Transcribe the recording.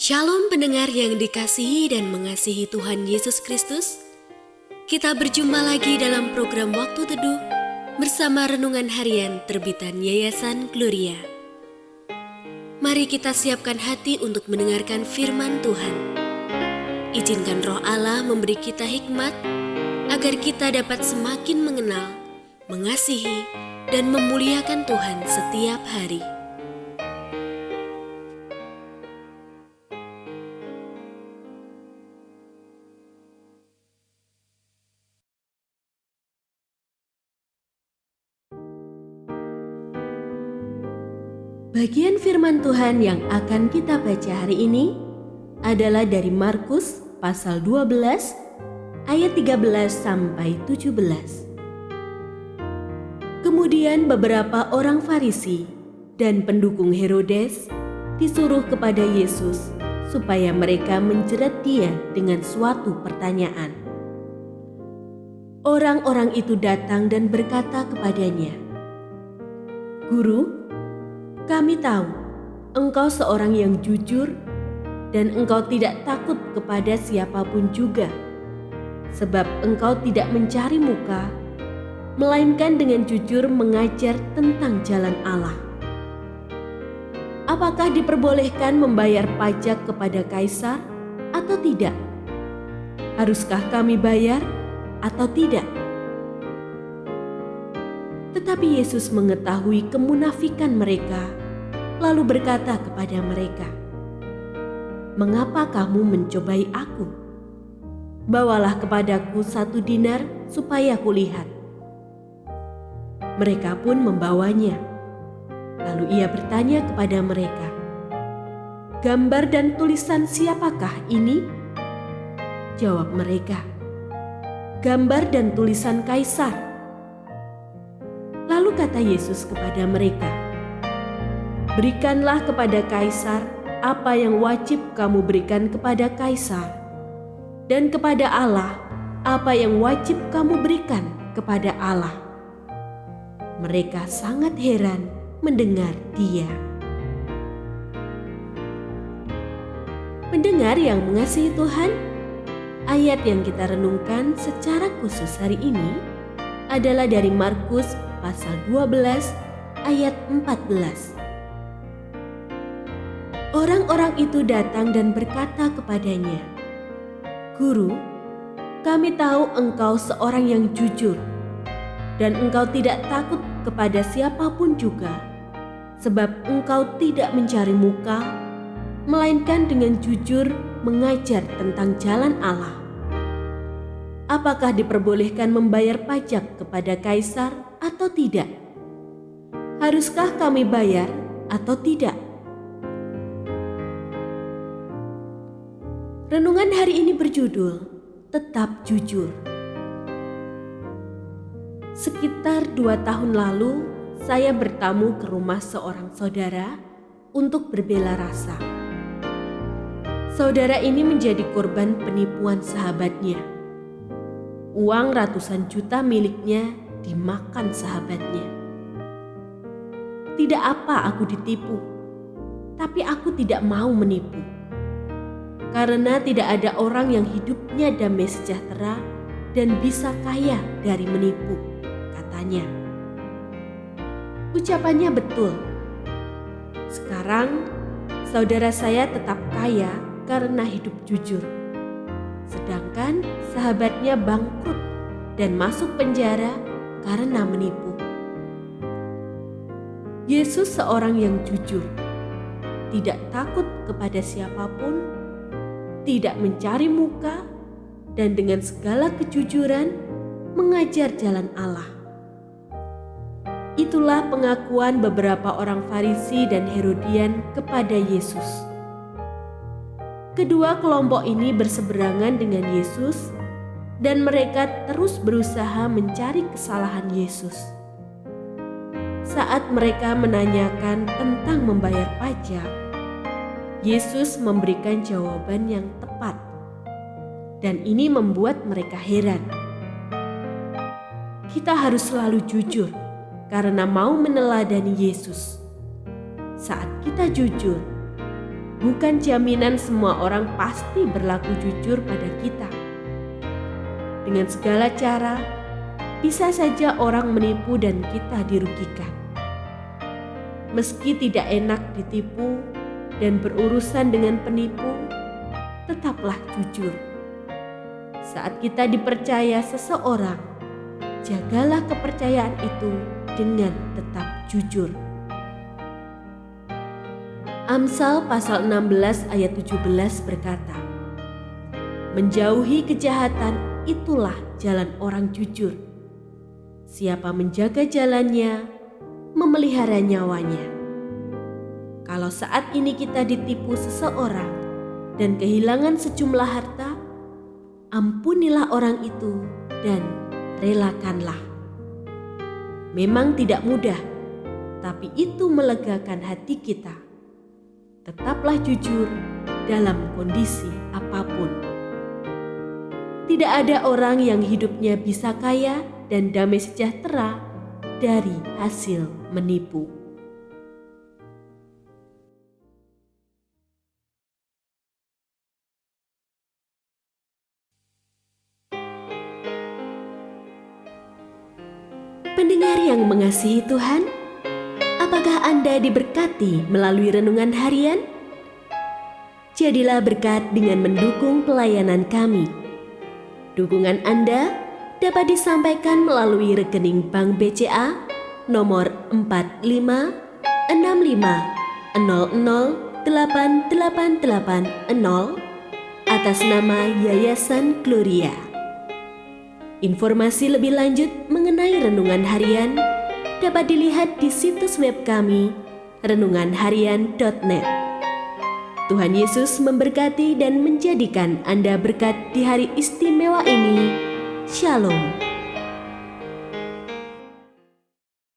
Shalom pendengar yang dikasihi dan mengasihi Tuhan Yesus Kristus. Kita berjumpa lagi dalam program Waktu Teduh bersama Renungan Harian terbitan Yayasan Gloria. Mari kita siapkan hati untuk mendengarkan firman Tuhan. Izinkan Roh Allah memberi kita hikmat agar kita dapat semakin mengenal, mengasihi, dan memuliakan Tuhan setiap hari. Bagian firman Tuhan yang akan kita baca hari ini adalah dari Markus pasal 12 ayat 13 sampai 17. Kemudian beberapa orang Farisi dan pendukung Herodes disuruh kepada Yesus supaya mereka menjerat dia dengan suatu pertanyaan. Orang-orang itu datang dan berkata kepadanya, "Guru, kami tahu engkau seorang yang jujur dan engkau tidak takut kepada siapapun juga, sebab engkau tidak mencari muka, melainkan dengan jujur mengajar tentang jalan Allah. Apakah diperbolehkan membayar pajak kepada Kaisar atau tidak? Haruskah kami bayar atau tidak?" Tetapi Yesus mengetahui kemunafikan mereka, lalu berkata kepada mereka, "Mengapa kamu mencobai aku? Bawalah kepadaku 1 dinar supaya kulihat." Mereka pun membawanya. Lalu ia bertanya kepada mereka, "Gambar dan tulisan siapakah ini?" Jawab mereka, "Gambar dan tulisan Kaisar." Lalu kata Yesus kepada mereka, "Berikanlah kepada Kaisar apa yang wajib kamu berikan kepada Kaisar, dan kepada Allah apa yang wajib kamu berikan kepada Allah." Mereka sangat heran mendengar dia. Pendengar yang mengasihi Tuhan, ayat yang kita renungkan secara khusus hari ini adalah dari Markus pasal 12 ayat 14. Orang-orang itu datang dan berkata kepadanya, "Guru, kami tahu engkau seorang yang jujur dan engkau tidak takut kepada siapapun juga, sebab engkau tidak mencari muka, melainkan dengan jujur mengajar tentang jalan Allah. Apakah diperbolehkan membayar pajak kepada Kaisar atau tidak? Haruskah kami bayar atau tidak?" Renungan hari ini berjudul Tetap Jujur. Sekitar 2 tahun lalu, saya bertamu ke rumah seorang saudara untuk berbela rasa. Saudara ini menjadi korban penipuan sahabatnya. Uang ratusan juta miliknya dimakan sahabatnya. Tidak apa aku ditipu, tapi aku tidak mau menipu. Karena tidak ada orang yang hidupnya damai sejahtera dan bisa kaya dari menipu, katanya. Ucapannya betul. Sekarang saudara saya tetap kaya karena hidup jujur. Sedangkan sahabatnya bangkrut dan masuk penjara karena menipu. Yesus seorang yang jujur, tidak takut kepada siapapun, tidak mencari muka, dan dengan segala kejujuran mengajar jalan Allah. Itulah pengakuan beberapa orang Farisi dan Herodian kepada Yesus. Kedua kelompok ini berseberangan dengan Yesus dan mereka terus berusaha mencari kesalahan Yesus. Saat mereka menanyakan tentang membayar pajak, Yesus memberikan jawaban yang tepat, dan ini membuat mereka heran. Kita harus selalu jujur karena mau meneladani Yesus. Saat kita jujur, bukan jaminan semua orang pasti berlaku jujur pada kita. Dengan segala cara, bisa saja orang menipu dan kita dirugikan. Meski tidak enak ditipu dan berurusan dengan penipu, tetaplah jujur. Saat kita dipercaya seseorang, jagalah kepercayaan itu dengan tetap jujur. Amsal pasal 16 ayat 17 berkata, "Menjauhi kejahatan itulah jalan orang jujur. Siapa menjaga jalannya, memelihara nyawanya." Kalau saat ini kita ditipu seseorang dan kehilangan sejumlah harta, ampunilah orang itu dan relakanlah. Memang tidak mudah, tapi itu melegakan hati kita. Tetaplah jujur dalam kondisi apapun. Tidak ada orang yang hidupnya bisa kaya dan damai sejahtera dari hasil menipu. Pendengar yang mengasihi Tuhan, apakah Anda diberkati melalui renungan harian? Jadilah berkat dengan mendukung pelayanan kami. Dukungan Anda dapat disampaikan melalui rekening Bank BCA nomor 4565008880 atas nama Yayasan Gloria. Informasi lebih lanjut mengenai renungan harian dapat dilihat di situs web kami renunganharian.net. Tuhan Yesus memberkati dan menjadikan Anda berkat di hari istimewa ini. Shalom.